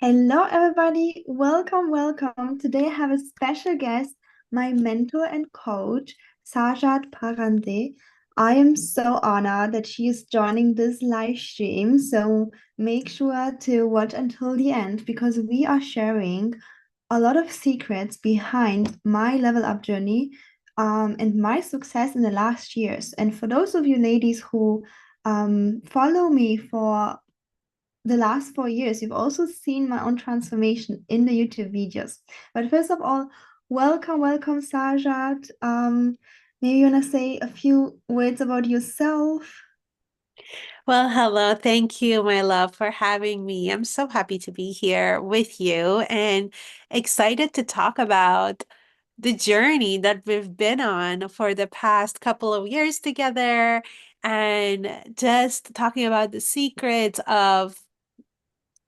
Hello, everybody. Welcome, welcome. Today I have a special guest, my mentor and coach, Sajat Parande. I am so honored that she is joining this live stream. So make sure to watch until the end because we are sharing a lot of secrets behind my level up journey and my success in the last years. And for those of you ladies who follow me for the last 4 years, you've also seen my own transformation in the YouTube videos. But first of all, welcome, welcome, Sajat. Maybe you want to say a few words about yourself? Well, hello. Thank you, my love, for having me. I'm so happy to be here with you and excited to talk about the journey that we've been on for the past couple of years together and just talking about the secrets of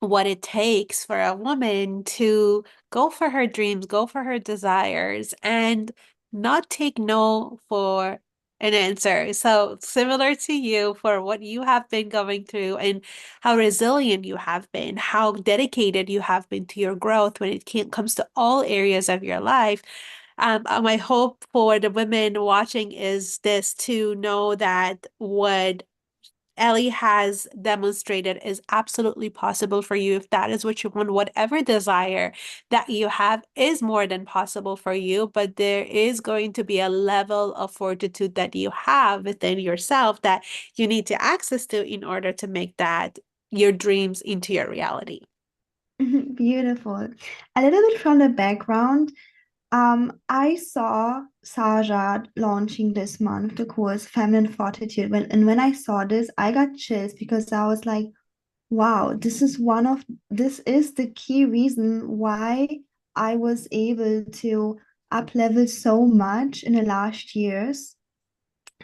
what it takes for a woman to go for her dreams, go for her desires, and not take no for an answer. So, similar to you, for what you have been going through and how resilient you have been, how dedicated you have been to your growth when comes to all areas of your life. My hope for the women watching is this to know that what Ellie has demonstrated is absolutely possible for you if that is what you want. Whatever desire that you have is more than possible for you, but there is going to be a level of fortitude that you have within yourself that you need to access to in order to make that your dreams into your reality. Beautiful. A little bit from the background. I saw Sajad launching this month the course Feminine Fortitude. When I saw this, I got chills because I was like, wow, this is the key reason why I was able to up level so much in the last years.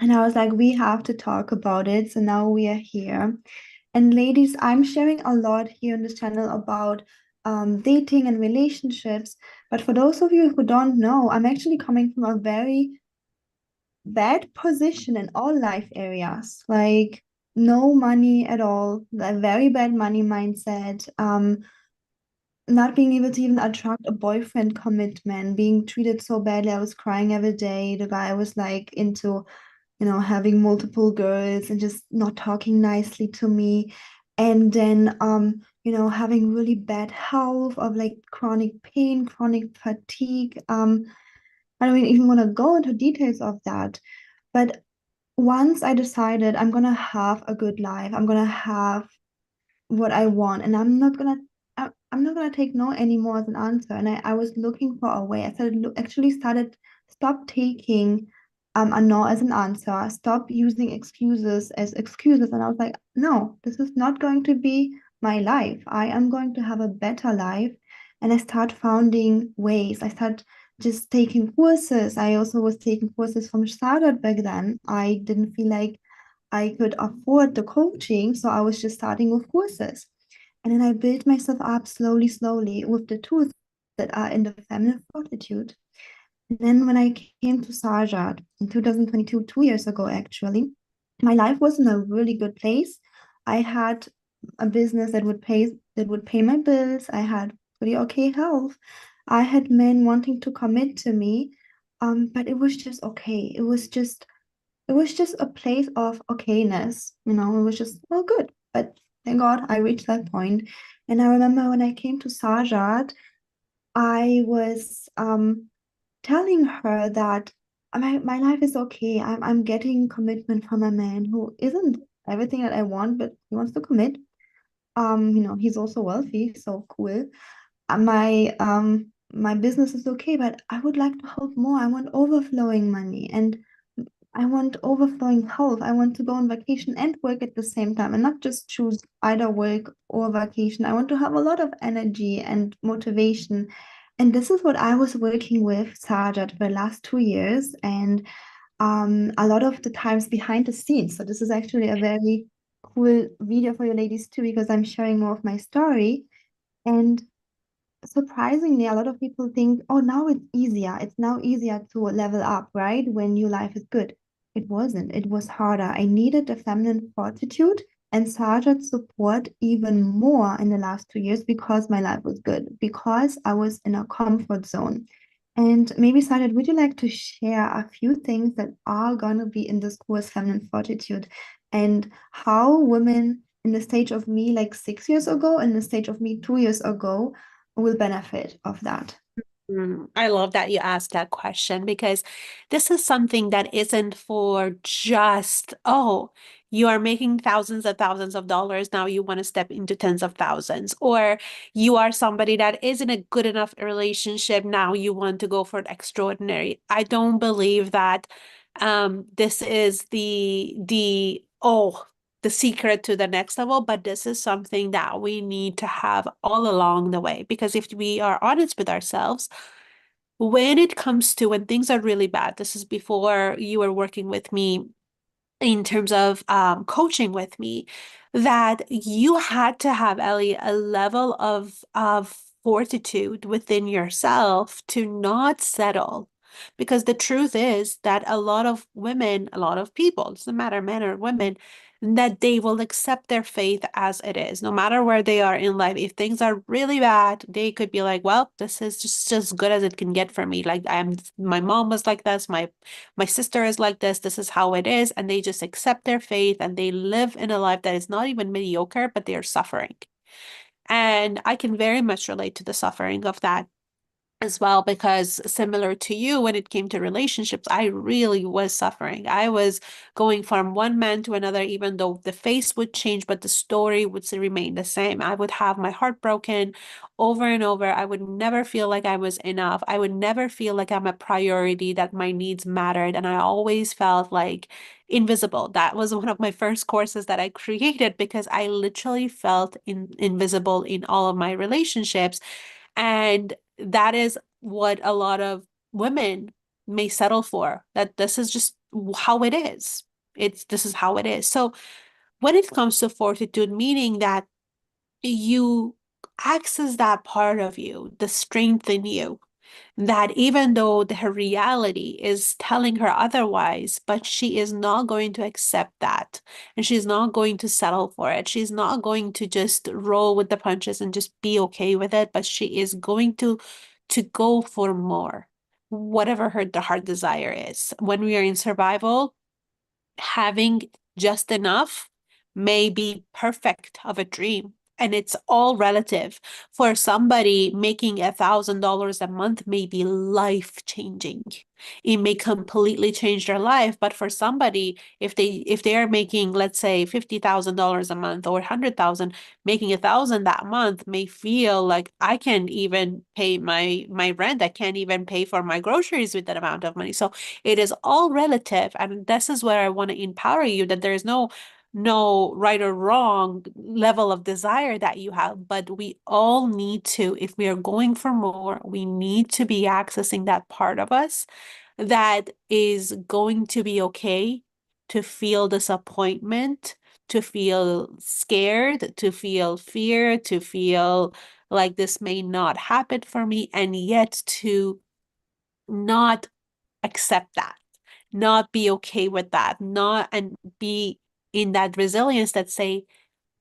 And I was like, we have to talk about it. So now we are here. And ladies, I'm sharing a lot here on this channel about dating and relationships. But for those of you who don't know, I'm actually coming from a very bad position in all life areas, like no money at all, a very bad money mindset, not being able to even attract a boyfriend commitment, being treated so badly. I was crying every day. The guy was like into, having multiple girls and just not talking nicely to me. And then, having really bad health of like chronic pain, chronic fatigue. I don't even want to go into details of that. But once I decided I'm gonna have a good life, I'm gonna have what I want, and I'm not gonna take no anymore as an answer. And I was looking for a way. I actually started stop taking a no as an answer, stop using excuses as excuses. And I was like, no, this is not going to be my life. I am going to have a better life. And I start finding ways. I start just taking courses. I also was taking courses from startup back then. I didn't feel like I could afford the coaching, so I was just starting with courses. And then I built myself up slowly, slowly with the tools that are in the Feminine Fortitude. And then when I came to Sarjat in 2022, 2 years ago actually, my life was in a really good place. I had a business that would pay my bills. I had pretty okay health. I had men wanting to commit to me, but it was just okay. It was just a place of okayness, it was just all good. But thank God I reached that point. And I remember when I came to Sajad, I was telling her that my life is okay. I'm getting commitment from a man who isn't everything that I want, but he wants to commit. He's also wealthy, so cool. My business is okay, but I would like to help more. I want overflowing money and I want overflowing health. I want to go on vacation and work at the same time and not just choose either work or vacation. I want to have a lot of energy and motivation. And this is what I was working with Sajat for the last 2 years and a lot of the times behind the scenes. So this is actually a very cool video for you ladies too, because I'm sharing more of my story. And surprisingly, a lot of people think, oh, now it's easier. It's now easier to level up, right? When your life is good. It wasn't. It was harder. I needed the feminine fortitude and Sajad's support even more in the last 2 years because my life was good, because I was in a comfort zone. And maybe, Sajad, would you like to share a few things that are going to be in this course, Feminine Fortitude, and how women in the stage of me like 6 years ago and the stage of me 2 years ago will benefit of that? I love that you asked that question because this is something that isn't for just, oh, you are making thousands of dollars. Now you want to step into tens of thousands. Or you are somebody that is in a good enough relationship. Now you want to go for the extraordinary. I don't believe that this is the secret to the next level, but this is something that we need to have all along the way. Because if we are honest with ourselves, when it comes to when things are really bad, this is before you were working with me in terms of coaching with me, that you had to have, Ellie, a level of fortitude within yourself to not settle. Because the truth is that a lot of women, a lot of people, it doesn't matter men or women, that they will accept their faith as it is, no matter where they are in life. If things are really bad, they could be like, well, this is just as good as it can get for me. Like my mom was like this, my sister is like this is how it is. And they just accept their faith and they live in a life that is not even mediocre, but they are suffering. And I can very much relate to the suffering of that as well, because similar to you, when it came to relationships, I really was suffering. I was going from one man to another, even though the face would change, but the story would remain the same. I would have my heart broken over and over. I would never feel like I was enough. I would never feel like I'm a priority, that my needs mattered. And I always felt like invisible. That was one of my first courses that I created because I literally felt invisible in all of my relationships. And that is what a lot of women may settle for, that this is just how it is. This is how it is. So when it comes to fortitude, meaning that you access that part of you, the strength in you, that even though her reality is telling her otherwise, but she is not going to accept that. And she's not going to settle for it. She's not going to just roll with the punches and just be okay with it, but she is going to go for more, whatever the heart desire is. When we are in survival, having just enough may be perfect of a dream. And it's all relative. For somebody, making $1,000 a month may be life changing. It may completely change their life. But for somebody, if they are making, let's say, $50,000 a month or 100,000, making 1,000 that month may feel like I can't even pay my rent. I can't even pay for my groceries with that amount of money. So it is all relative. And this is where I want to empower you, that there is no right or wrong level of desire that you have, but we all need to, if we are going for more, we need to be accessing that part of us that is going to be okay to feel disappointment, to feel scared, to feel fear, to feel like this may not happen for me, and yet to not accept that, not be okay with that, not and be in that resilience that say,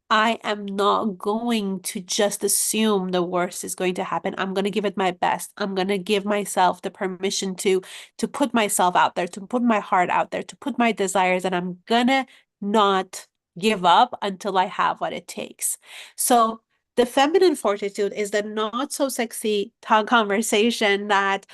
I am not going to just assume the worst is going to happen. I'm going to give it my best. I'm going to give myself the permission to put myself out there, to put my heart out there, to put my desires, and I'm gonna not give up until I have what it takes. So the feminine fortitude is the not so sexy talk conversation that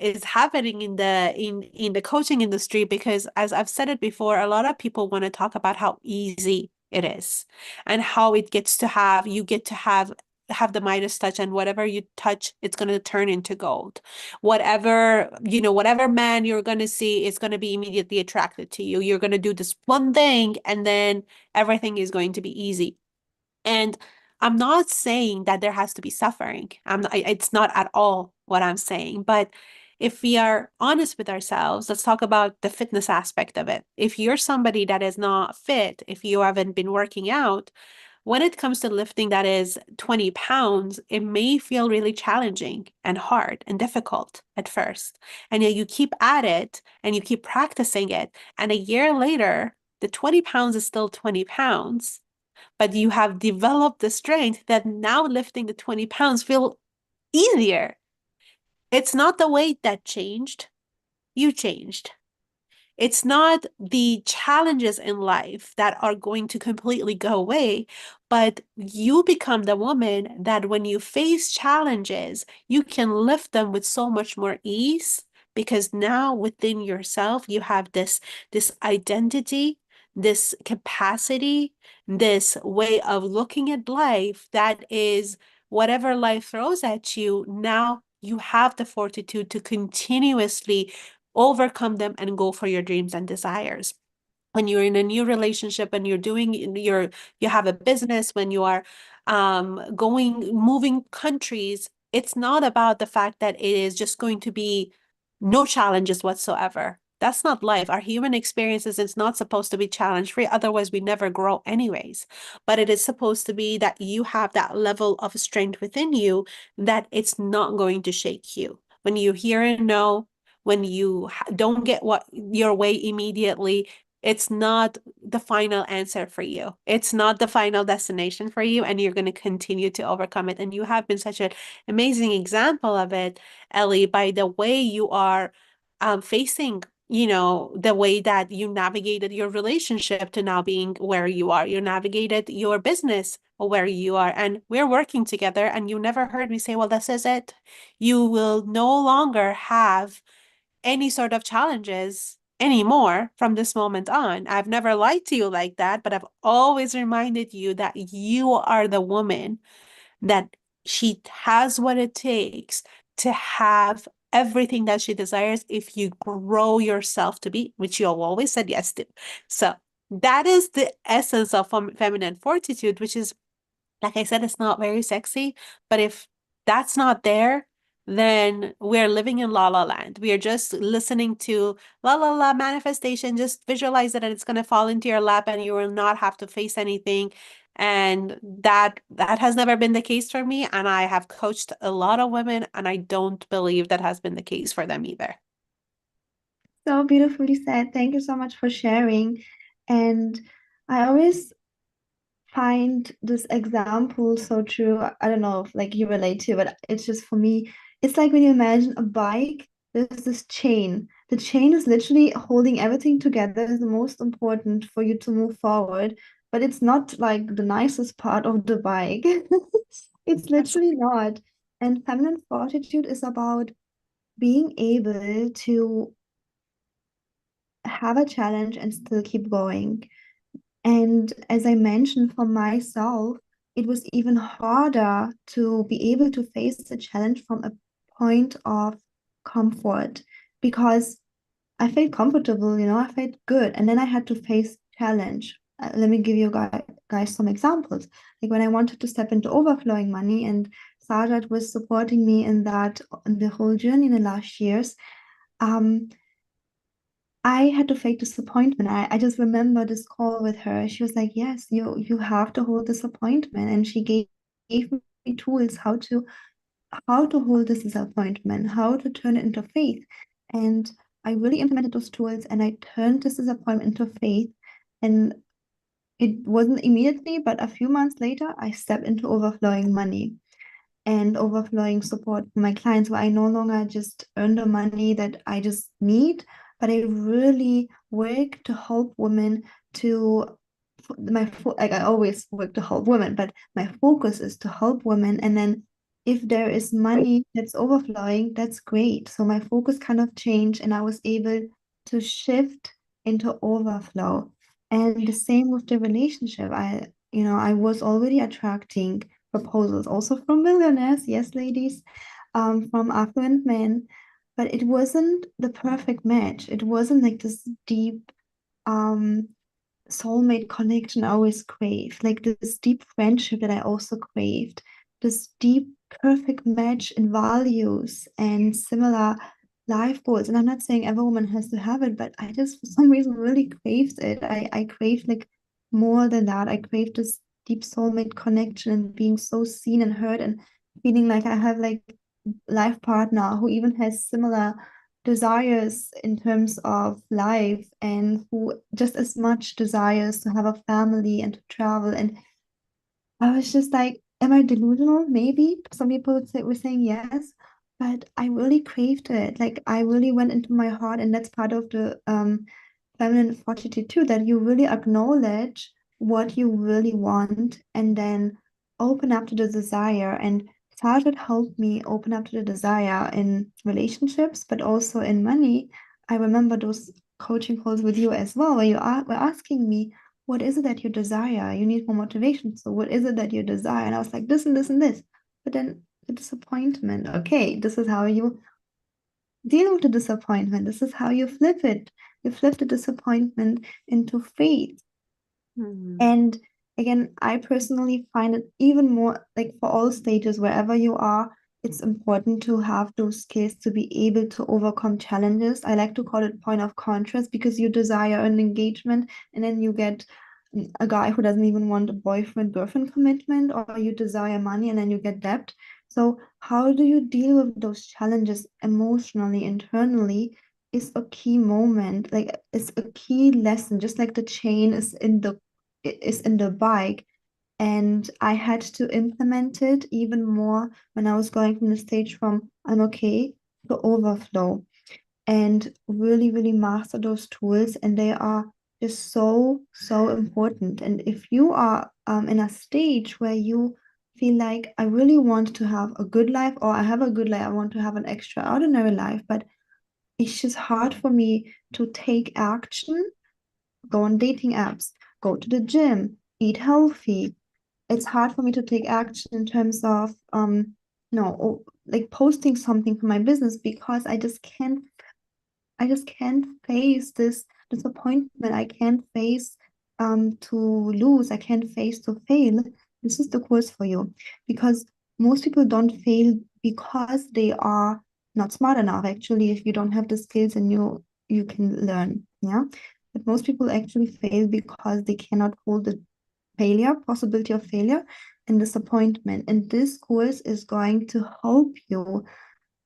is happening in the coaching industry, because as I've said it before, a lot of people want to talk about how easy it is and how it gets to have, you get to have the Midas touch, and whatever you touch, it's going to turn into gold. Whatever man you're going to see is going to be immediately attracted to you. You're going to do this one thing and then everything is going to be easy. And I'm not saying that there has to be suffering. It's not at all what I'm saying. But if we are honest with ourselves, let's talk about the fitness aspect of it. If you're somebody that is not fit, if you haven't been working out, when it comes to lifting that is 20 pounds, it may feel really challenging and hard and difficult at first. And yet you keep at it and you keep practicing it. And a year later, the 20 pounds is still 20 pounds, but you have developed the strength that now lifting the 20 pounds feel easier. It's not the weight that changed, you changed. It's not the challenges in life that are going to completely go away, but you become the woman that when you face challenges, you can lift them with so much more ease because now within yourself, you have this identity, this capacity, this way of looking at life that is whatever life throws at you, now you have the fortitude to continuously overcome them and go for your dreams and desires. When you're in a new relationship and you have a business, when you are moving countries, it's not about the fact that it is just going to be no challenges whatsoever. That's not life. Our human experiences is not supposed to be challenge free. Otherwise, we never grow anyways. But it is supposed to be that you have that level of strength within you that it's not going to shake you. When you hear a no, when you don't get what your way immediately, it's not the final answer for you. It's not the final destination for you, and you're going to continue to overcome it. And you have been such an amazing example of it, Ellie, by the way you are facing, the way that you navigated your relationship to now being where you are. You navigated your business where you are, and we're working together. And you never heard me say, well, this is it. You will no longer have any sort of challenges anymore from this moment on. I've never lied to you like that, but I've always reminded you that you are the woman that she has what it takes to have everything that she desires if you grow yourself to be, which you have always said yes to. So that is the essence of feminine fortitude, which is, like I said, it's not very sexy, but if that's not there, then we're living in la la land. We are just listening to la la la manifestation. Just visualize it and it's going to fall into your lap and you will not have to face anything. And that has never been the case for me. And I have coached a lot of women and I don't believe that has been the case for them either. So beautifully said. Thank you so much for sharing. And I always find this example so true. I don't know if like you relate to, but it's just for me, it's like when you imagine a bike, there's this chain. The chain is literally holding everything together, is the most important for you to move forward. But it's not like the nicest part of the bike. It's literally not. And feminine fortitude is about being able to have a challenge and still keep going. And as I mentioned for myself, it was even harder to be able to face the challenge from a point of comfort because I felt comfortable, I felt good. And then I had to face challenge. Let me give you guys some examples. Like when I wanted to step into overflowing money, and Sajat was supporting me in that in the whole journey in the last years. Um, I had to fake disappointment. I just remember this call with her. She was like, "Yes, you have to hold this appointment," and she gave me tools how to hold this disappointment, how to turn it into faith. And I really implemented those tools, and I turned this disappointment into faith. And it wasn't immediately, but a few months later, I stepped into overflowing money and overflowing support for my clients where I no longer just earn the money that I just need, but I really work to help women to like I always work to help women, but my focus is to help women. And then if there is money that's overflowing, that's great. So my focus kind of changed and I was able to shift into overflow. And the same with the relationship. I was already attracting proposals also from millionaires, yes, ladies, from affluent men, but it wasn't the perfect match. It wasn't like this deep um soulmate connection I always craved, like this deep friendship that I also craved, this deep, perfect match in values and similar life goals. And I'm not saying every woman has to have it, but I just, for some reason, really craved it. I craved like more than that. I craved this deep soulmate connection and being so seen and heard and feeling like I have like life partner who even has similar desires in terms of life and who just as much desires to have a family and to travel. And I was just like, am I delusional? Maybe. Some people were saying yes, but I really craved it. Like I really went into my heart, and that's part of the feminine fortitude too, that you really acknowledge what you really want and then open up to the desire. And Sajid helped me open up to the desire in relationships, but also in money. I remember those coaching calls with you as well, where were asking me, what is it that you desire? You need more motivation. So what is it that you desire? And I was like, this and this and this. But then the disappointment, okay, this is how you deal with the disappointment. This is how you flip it. You flip the disappointment into faith. Hmm. And again, I personally find it even more like for all stages, wherever you are, it's important to have those skills to be able to overcome challenges. I like to call it point of contrast because you desire an engagement and then you get a guy who doesn't even want a boyfriend girlfriend commitment, or you desire money and then you get debt. So, how do you deal with those challenges emotionally, internally? Is a key moment, like it's a key lesson, just like the chain is in the bike. And I had to implement it even more when I was going from the stage from I'm okay to overflow and really, really master those tools. And they are just so, so important. And if you are in a stage where you feel like I really want to have a good life, or I have a good life, I want to have an extraordinary life, but it's just hard for me to take action, go on dating apps, go to the gym, eat healthy. It's hard for me to take action in terms of no, like posting something for my business because I just can't face this disappointment. I can't face to lose. I can't face to fail. This is the course for you because most people don't fail because they are not smart enough. Actually, if you don't have the skills and you can learn, yeah. But most people actually fail because they cannot hold the failure, possibility of failure, and disappointment. And this course is going to help you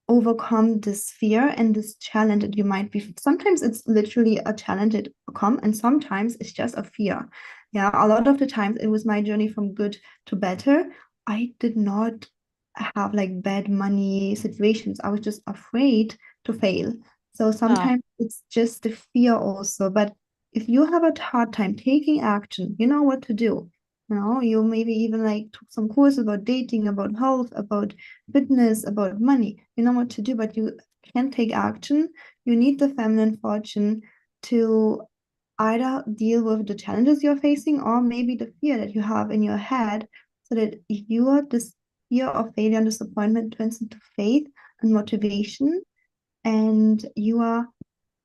overcome this fear and this challenge that you might be. Sometimes it's literally a challenge to overcome, and sometimes it's just a fear. Yeah, a lot of the times it was my journey from good to better. I did not have like bad money situations. I was just afraid to fail. So Oh, sometimes it's just the fear also. But if you have a hard time taking action, you know what to do. You maybe even like took some course about dating, about health, about fitness, about money. You know what to do, but you can't take action. You need the feminine fortune to either deal with the challenges you're facing or maybe the fear that you have in your head, so that this fear of failure and disappointment turns into faith and motivation, and you are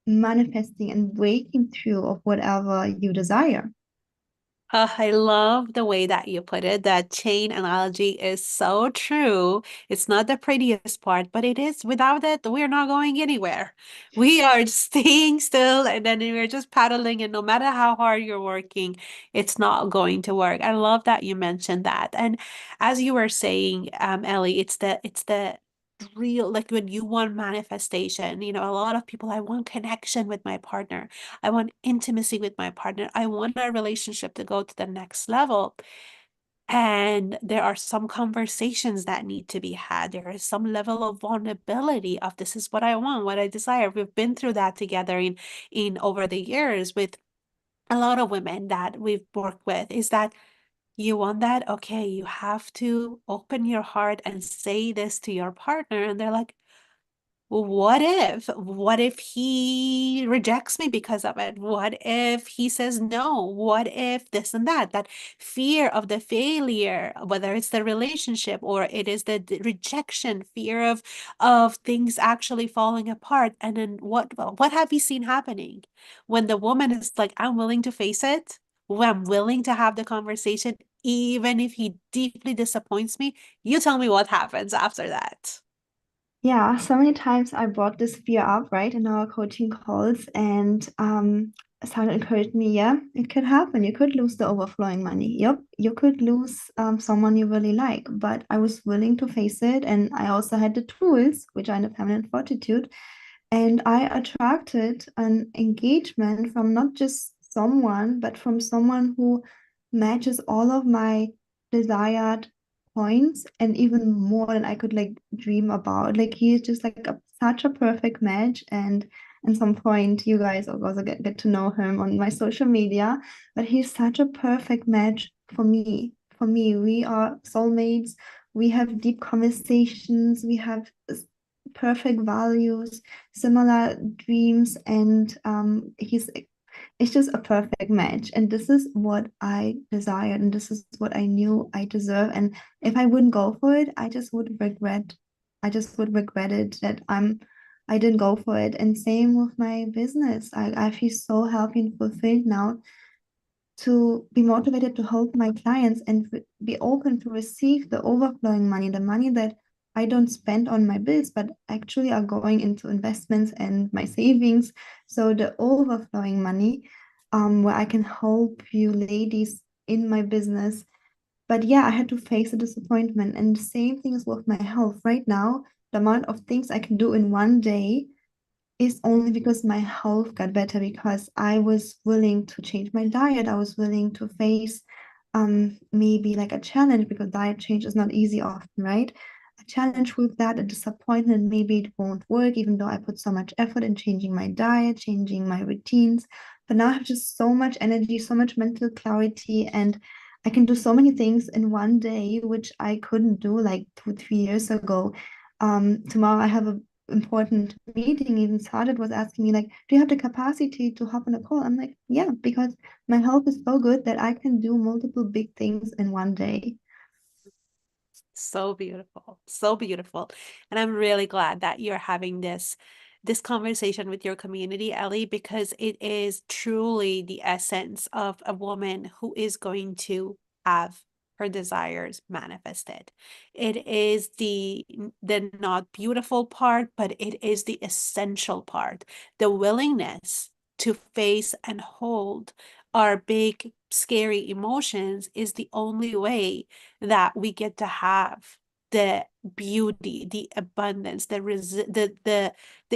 manifesting and breaking through of whatever you desire. I love the way that you put it. That chain analogy is so true. It's not the prettiest part, but it is. Without it, we're not going anywhere. We are staying still and then we're just paddling, and no matter how hard you're working, it's not going to work. I love that you mentioned that. And as you were saying, Ellie, it's the real, like when you want manifestation, a lot of people, I want connection with my partner. I want intimacy with my partner. I want our relationship to go to the next level. And there are some conversations that need to be had. There is some level of vulnerability of this is what I want, what I desire. We've been through that together in over the years with a lot of women that we've worked with. Is that you want that? Okay, you have to open your heart and say this to your partner. And they're like, well, what if? What if he rejects me because of it? What if he says no? What if this and that? That fear of the failure, whether it's the relationship or it is the rejection, fear of things actually falling apart. And then what have you seen happening when the woman is like, I'm willing to face it, when I'm willing to have the conversation, even if he deeply disappoints me, you tell me what happens after that. Yeah, so many times I brought this fear up, right, in our coaching calls, and Sarah encouraged me, yeah, it could happen. You could lose the overflowing money. Yep, you could lose someone you really like, but I was willing to face it, and I also had the tools, which are in the feminine fortitude, And I attracted an engagement from not just someone, but from someone who matches all of my desired points and even more than I could like dream about. Like he is just like such a perfect match. And at some point, you guys will also get to know him on my social media. But he's such a perfect match for me. For me, we are soulmates. We have deep conversations. We have perfect values, similar dreams, and it's just a perfect match. And this is what I desired, and this is what I knew I deserve. And if I wouldn't go for it, I just would regret it that I didn't go for it. And same with my business. I feel so happy and fulfilled now to be motivated to help my clients and be open to receive the overflowing money, the money that I don't spend on my bills, but actually are going into investments and my savings. So the overflowing money, where I can help you ladies in my business. But yeah, I had to face a disappointment. And the same thing is with my health. Right now, the amount of things I can do in one day is only because my health got better because I was willing to change my diet. I was willing to face maybe like a challenge because diet change is not easy often, right? A challenge with that, a disappointment, maybe it won't work, even though I put so much effort in changing my diet, changing my routines. But now I have just so much energy, so much mental clarity, and I can do so many things in one day, which I couldn't do like 2, 3 years ago. Tomorrow I have a important meeting. Even started was asking me like, do you have the capacity to hop on a call? I'm like, yeah, because my health is so good that I can do multiple big things in one day. So beautiful. So beautiful. And I'm really glad that you're having this conversation with your community, Ellie, because it is truly the essence of a woman who is going to have her desires manifested. It is the not beautiful part, but it is the essential part. The willingness to face and hold our big, scary emotions is the only way that we get to have the beauty, the abundance, the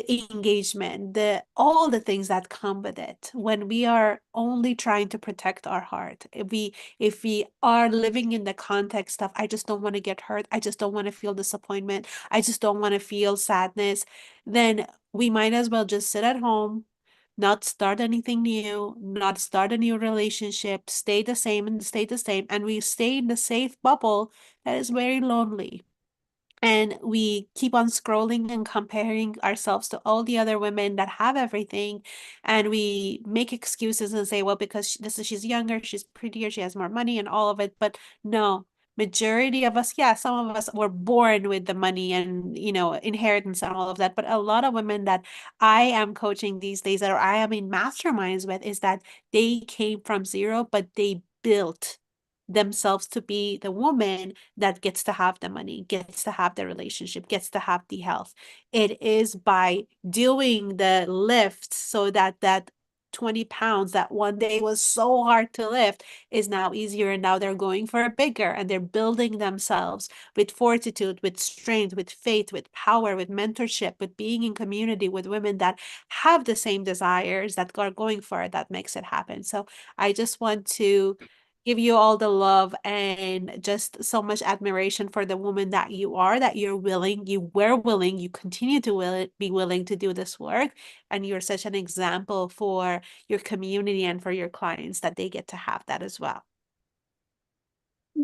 engagement, the all the things that come with it. When we are only trying to protect our heart, if we are living in the context of I just don't want to get hurt, I just don't want to feel disappointment, I just don't want to feel sadness, then we might as well just sit at home, not start anything new, not start a new relationship, stay the same and stay the same. And we stay in the safe bubble that is very lonely. And we keep on scrolling and comparing ourselves to all the other women that have everything. And we make excuses and say, well, because she's younger, she's prettier, she has more money and all of it. But no, majority of us, yeah, some of us were born with the money and, inheritance and all of that. But a lot of women that I am coaching these days or I am in masterminds with is that they came from zero, but they built themselves to be the woman that gets to have the money, gets to have the relationship, gets to have the health. It is by doing the lift so that 20 pounds that one day was so hard to lift is now easier. And now they're going for a bigger and they're building themselves with fortitude, with strength, with faith, with power, with mentorship, with being in community with women that have the same desires that are going for it, that makes it happen. So I just want to give you all the love and just so much admiration for the woman that you are, that you were willing, you continue to be willing to do this work. And you're such an example for your community and for your clients that they get to have that as well.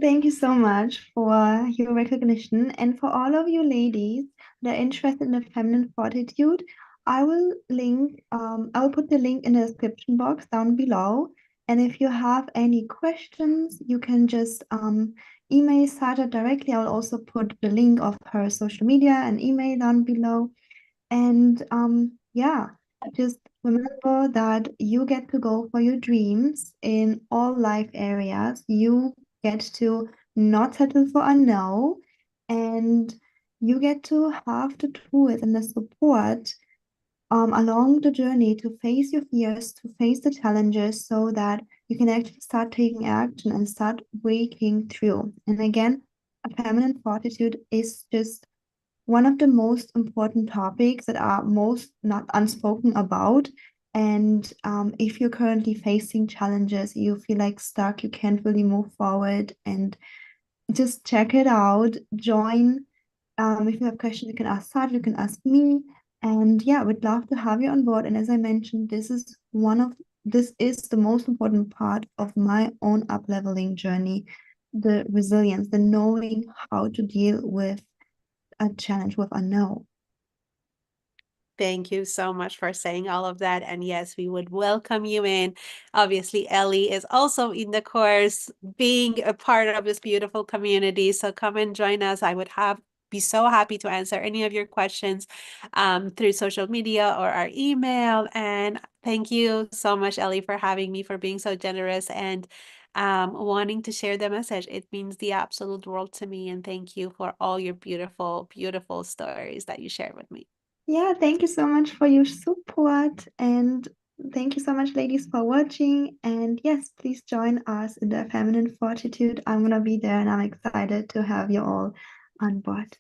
Thank you so much for your recognition. And for all of you ladies that are interested in the feminine fortitude, I will put the link in the description box down below. And if you have any questions, you can just email Saja directly. I'll also put the link of her social media and email down below. And yeah, just remember that you get to go for your dreams in all life areas. You get to not settle for a no, and you get to have the tools and the support along the journey to face your fears, to face the challenges, so that you can actually start taking action and start breaking through. And again, a feminine fortitude is just one of the most important topics that are most not unspoken about. And if you're currently facing challenges, you feel like stuck, you can't really move forward, and just check it out. Join. If you have questions, you can ask Sarah, you can ask me. And yeah, we'd love to have you on board. And as I mentioned, this is the most important part of my own up-leveling journey, the resilience, the knowing how to deal with a challenge, with a no. Thank you so much for saying all of that. And yes, we would welcome you in. Obviously, Ellie is also in the course, being a part of this beautiful community. So come and join us. I would have be so happy to answer any of your questions through social media or our email. And thank you so much, Ellie, for having me, for being so generous and wanting to share the message. It means the absolute world to me. And thank you for all your beautiful, beautiful stories that you shared with me. Yeah, thank you so much for your support. And thank you so much, ladies, for watching. And yes, please join us in the Feminine Fortitude. I'm going to be there and I'm excited to have you all on board.